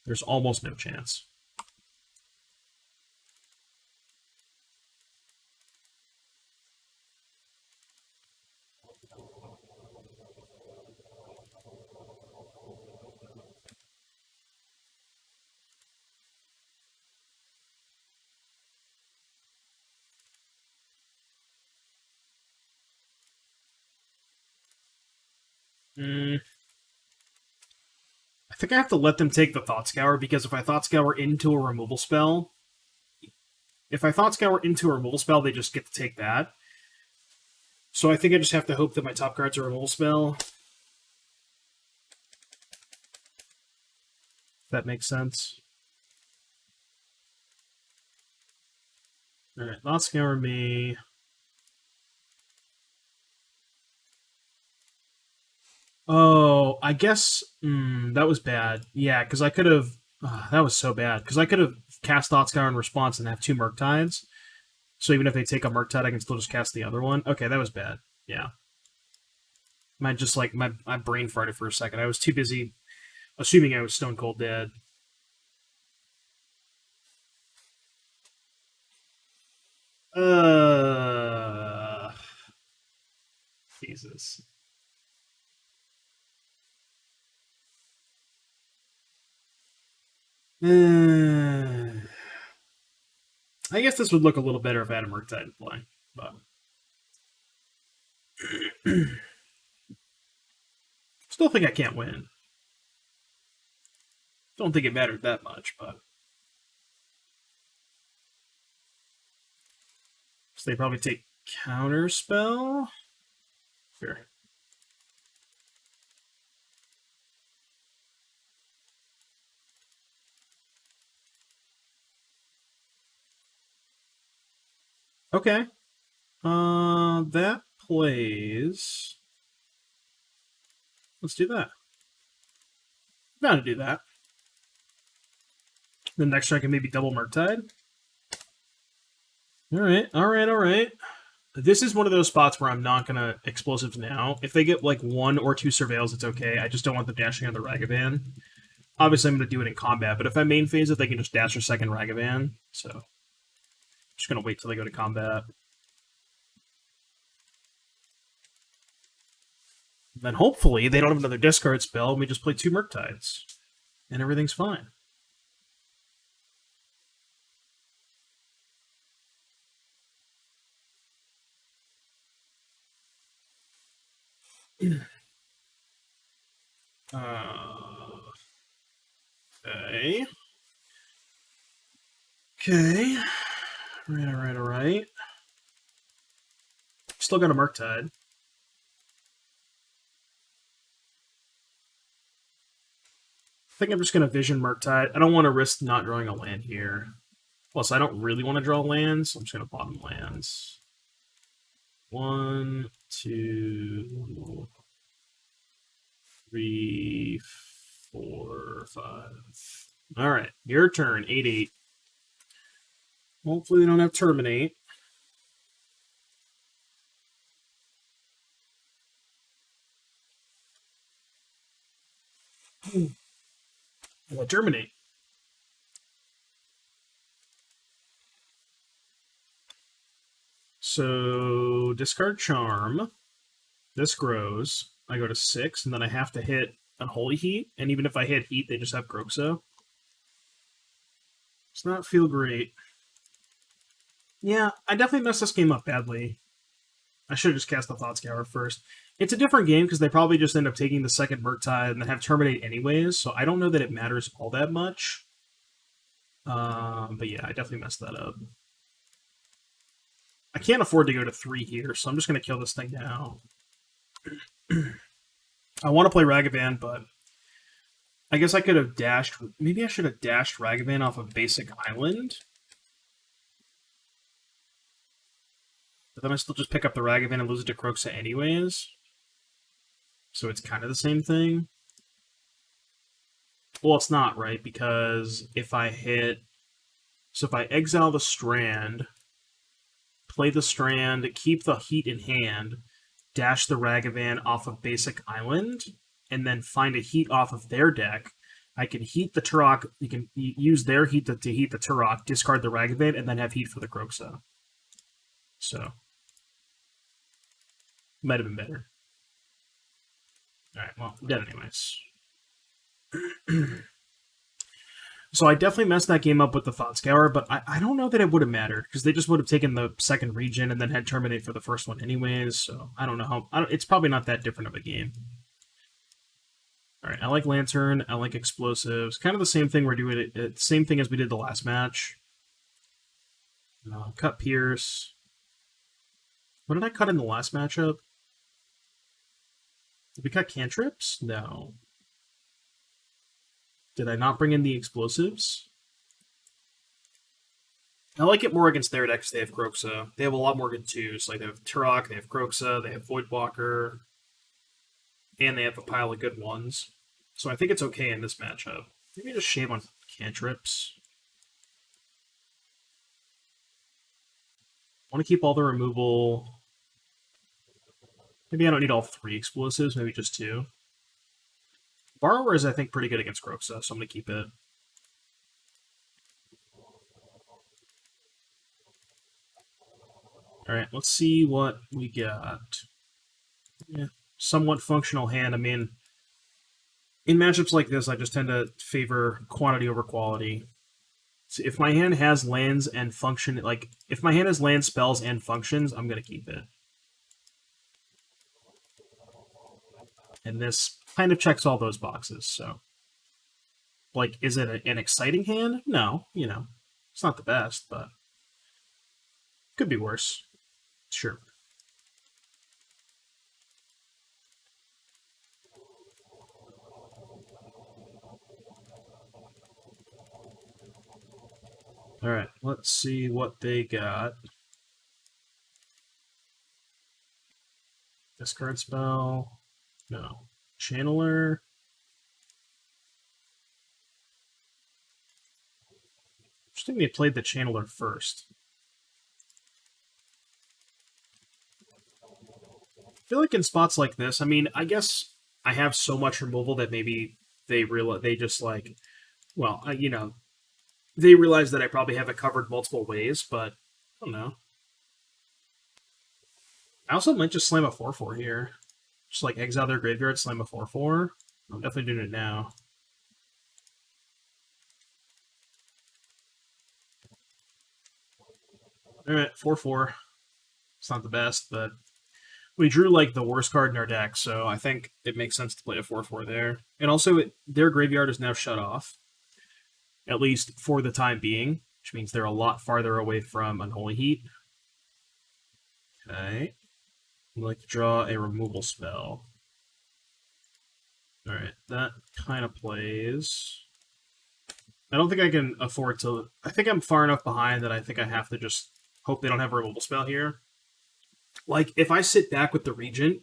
There's almost no chance. I think I have to let them take the Thought Scour, because if I Thought Scour into a removal spell, If I Thought Scour into a removal spell, they just get to take that. So I think I just have to hope that my top cards are a removal spell. If that makes sense. Alright, Thought Scour me. Oh, I guess that was bad. Yeah, because I could have. That was so bad. Because I could have cast Thought Scour in response and have 2 Murktides. So even if they take a Murktide, I can still just cast the other one. Okay, that was bad. Yeah. My brain farted for a second. I was too busy assuming I was stone cold dead. Jesus. I guess this would look a little better if I had a Murktide in play, but still think I can't win. Don't think it mattered that much, but so they probably take Counterspell. Sure. Okay. That plays. Let's do that. I'm down to do that. The next turn I can maybe double Murktide. Alright. This is one of those spots where I'm not going to explosives now. If they get like 1 or 2 surveils, it's okay. I just don't want them dashing on the Ragavan. Obviously, I'm going to do it in combat, but if I main phase it, they can just dash their second Ragavan. So, I'm just going to wait till they go to combat. Then hopefully they don't have another discard spell, and we just play 2 Murktides. And everything's fine. Okay. Okay. Alright. Still got a Murktide. I think I'm just going to Vision Murktide. I don't want to risk not drawing a land here. Plus, I don't really want to draw lands, so I'm just going to bottom lands. 1, 2, 3, 4, 5. Alright, your turn. 8/8. Hopefully they don't have Terminate. Terminate. So, discard Charm. This grows. I go to 6, and then I have to hit Unholy Heat. And even if I hit Heat, they just have Groxa. Does not feel great. Yeah, I definitely messed this game up badly. I should have just cast the Thought Scour first. It's a different game because they probably just end up taking the second Murktide and then have Terminate anyways, so I don't know that it matters all that much. But yeah, I definitely messed that up. I can't afford to go to 3 here, so I'm just going to kill this thing now. I want to play Ragavan, but I guess I could have dashed... Maybe I should have dashed Ragavan off of Basic Island. But then I still just pick up the Ragavan and lose it to Kroxa anyways. So it's kind of the same thing. Well, it's not, right? Because if I hit... So if I exile the Strand, play the Strand, keep the Heat in hand, dash the Ragavan off of Basic Island, and then find a Heat off of their deck, I can heat the Turok, you can use their Heat to heat the Turok, discard the Ragavan, and then have Heat for the Kroxa. So, might have been better. Alright, well, I'm dead anyways. So I definitely messed that game up with the Thought Scour, but I don't know that it would have mattered, because they just would have taken the second region and then had Terminate for the first one anyways, so I don't know how... it's probably not that different of a game. Alright, I like Lantern, I like Explosives. Kind of the same thing we're doing, same thing as we did the last match. Cut Pierce. What did I cut in the last matchup? Did we cut cantrips? No. Did I not bring in the explosives? I like it more against their decks. They have Kroxa. They have a lot more good twos. Like they have Turok, they have Kroxa, they have Voidwalker, and they have a pile of good ones. So I think it's okay in this matchup. Maybe just shave on cantrips. I want to keep all the removal. Maybe I don't need all 3 explosives, maybe just 2. Borrower is, I think, pretty good against Kroxa, so I'm going to keep it. Alright, let's see what we got. Yeah, somewhat functional hand. I mean, in matchups like this, I just tend to favor quantity over quality. So if my hand has lands and function, like, if my hand has land, spells, and functions, I'm going to keep it. And this kind of checks all those boxes, so. Like, is it an exciting hand? No, you know, it's not the best, but could be worse. Sure. Alright, let's see what they got. Discard spell. No. Channeler. Interesting they played the Channeler first. I feel like in spots like this, I mean, I guess I have so much removal that maybe they just like, well, you know, they realize that I probably have it covered multiple ways, but I don't know. I also might just slam a 4/4 here. Just like exile their graveyard, slam a 4/4. I'm definitely doing it now. Alright, 4/4. It's not the best, but we drew like the worst card in our deck, so I think it makes sense to play a 4/4 there. And also, their graveyard is now shut off, at least for the time being, which means they're a lot farther away from Unholy Heat. Okay. I'd like to draw a removal spell. Alright, that kind of plays. I don't think I can afford to... I think I'm far enough behind that I think I have to just hope they don't have a removal spell here. Like, if I sit back with the Regent,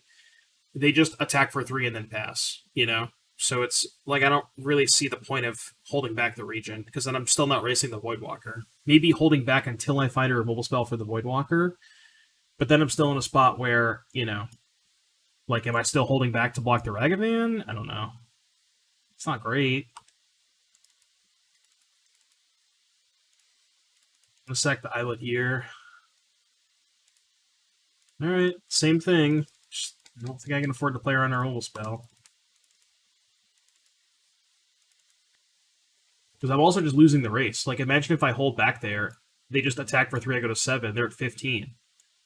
they just attack for 3 and then pass, you know? So it's, like, I don't really see the point of holding back the Regent, because then I'm still not racing the Voidwalker. Maybe holding back until I find a removal spell for the Voidwalker, but then I'm still in a spot where, you know, like, am I still holding back to block the Ragavan? I don't know. It's not great. I'm gonna sack the Islet here. Alright, same thing. Just, I don't think I can afford to play around a removal spell. Because I'm also just losing the race. Like, imagine if I hold back there, they just attack for 3, I go to 7, they're at 15.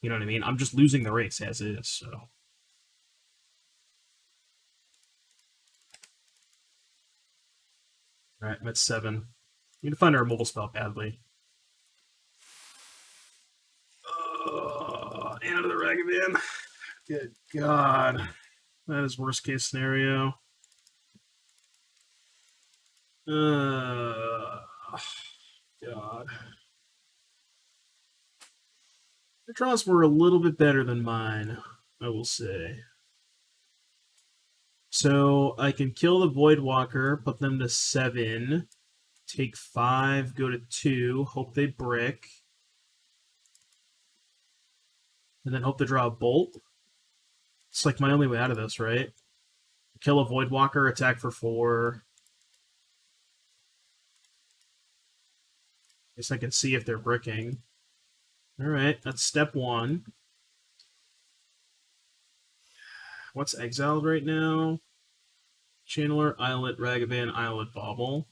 You know what I mean? I'm just losing the race as is, so... Alright, I'm at 7. Need to find a removal spell badly. And out of the Ragavan. Good God. That is worst case scenario. God. The draws were a little bit better than mine, I will say. So I can kill the Voidwalker, put them to 7, take 5, go to 2, hope they brick, and then hope to draw a Bolt. It's like my only way out of this, right? Kill a Voidwalker, attack for 4. Guess I can see if they're bricking. Alright, that's step 1. What's exiled right now? Channeler, Islet, Ragavan, Islet, Bauble.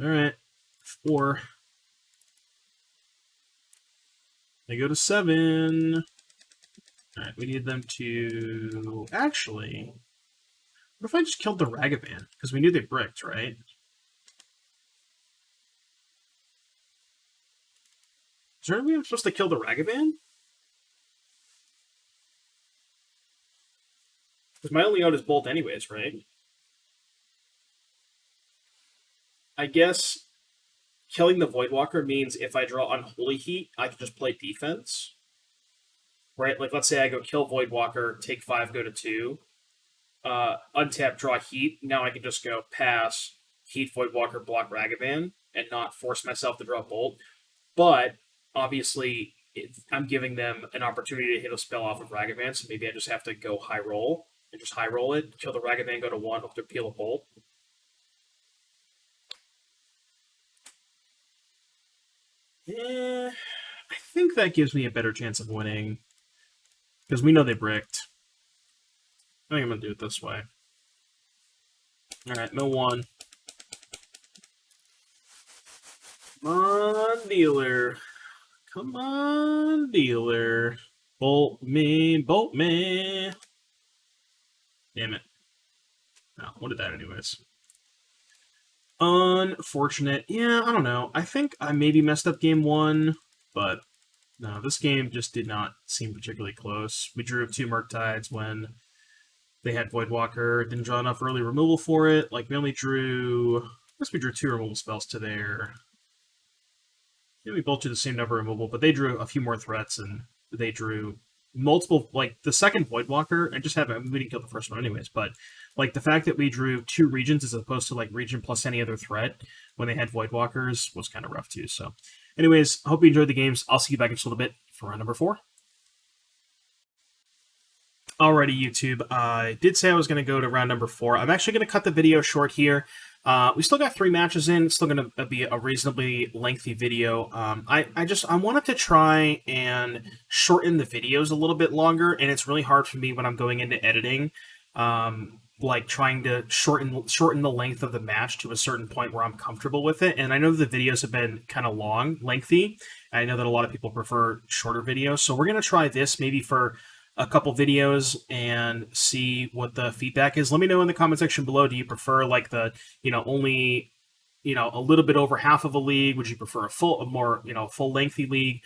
Alright, 4. They go to 7. Alright, we need them to... Actually, what if I just killed the Ragavan? Because we knew they bricked, right? Is there any way I'm supposed to kill the Ragavan? Because my only out is Bolt anyways, right? I guess killing the Voidwalker means if I draw Unholy Heat, I can just play defense. Right? Like, let's say I go kill Voidwalker, take 5, go to 2. Untap, draw Heat. Now I can just go pass, Heat, Voidwalker, block Ragavan, and not force myself to draw Bolt. But, obviously, I'm giving them an opportunity to hit a spell off of Ragavan, so maybe I just have to go high roll, and just high roll it, kill the Ragavan, go to 1, hope to peel a Bolt. Yeah, I think that gives me a better chance of winning. Because we know they bricked. I think I'm going to do it this way. Alright, mill 1. Come on, dealer. Come on, dealer. Bolt me, bolt me. Damn it. Oh, what did that anyways? Unfortunate. Yeah, I don't know. I think I maybe messed up game 1, but no, this game just did not seem particularly close. We drew 2 Murktides when they had Voidwalker. Didn't draw enough early removal for it. Like, we only drew... I guess we drew 2 removal spells to their... Yeah, we both drew the same number of removal, but they drew a few more threats, and they drew multiple... Like, the second Voidwalker, and just have... we didn't kill the first one anyways, but... Like, the fact that we drew 2 regions as opposed to, like, region plus any other threat when they had Voidwalkers was kind of rough, too, so... Anyways, I hope you enjoyed the games. I'll see you back in just a little bit for round number 4. Alrighty, YouTube. I did say I was going to go to round number 4. I'm actually going to cut the video short here. We still got 3 matches in. It's still going to be a reasonably lengthy video. I wanted to try and shorten the videos a little bit longer, and it's really hard for me when I'm going into editing. Like trying to shorten the length of the match to a certain point where I'm comfortable with it. And I know the videos have been kind of lengthy. I know that a lot of people prefer shorter videos. So we're going to try this maybe for a couple videos and see what the feedback is. Let me know in the comment section below. Do you prefer like the, only, a little bit over half of a league? Would you prefer a more full lengthy league?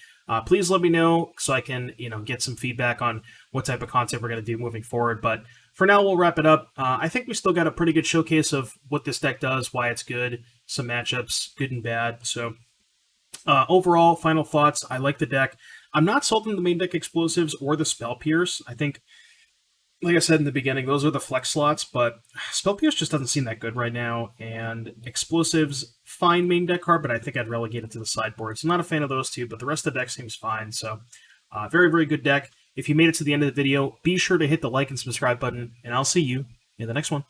Please let me know so I can, get some feedback on what type of content we're going to do moving forward. But for now, we'll wrap it up. I think we still got a pretty good showcase of what this deck does, why it's good, some matchups, good and bad. So overall, final thoughts, I like the deck. I'm not sold on the main deck explosives or the Spell Pierce. I think, like I said in the beginning, those are the flex slots, but Spell Pierce just doesn't seem that good right now, and explosives, fine main deck card, but I think I'd relegate it to the sideboard. So I'm not a fan of those two, but the rest of the deck seems fine. So very, very good deck. If you made it to the end of the video, be sure to hit the like and subscribe button, and I'll see you in the next one.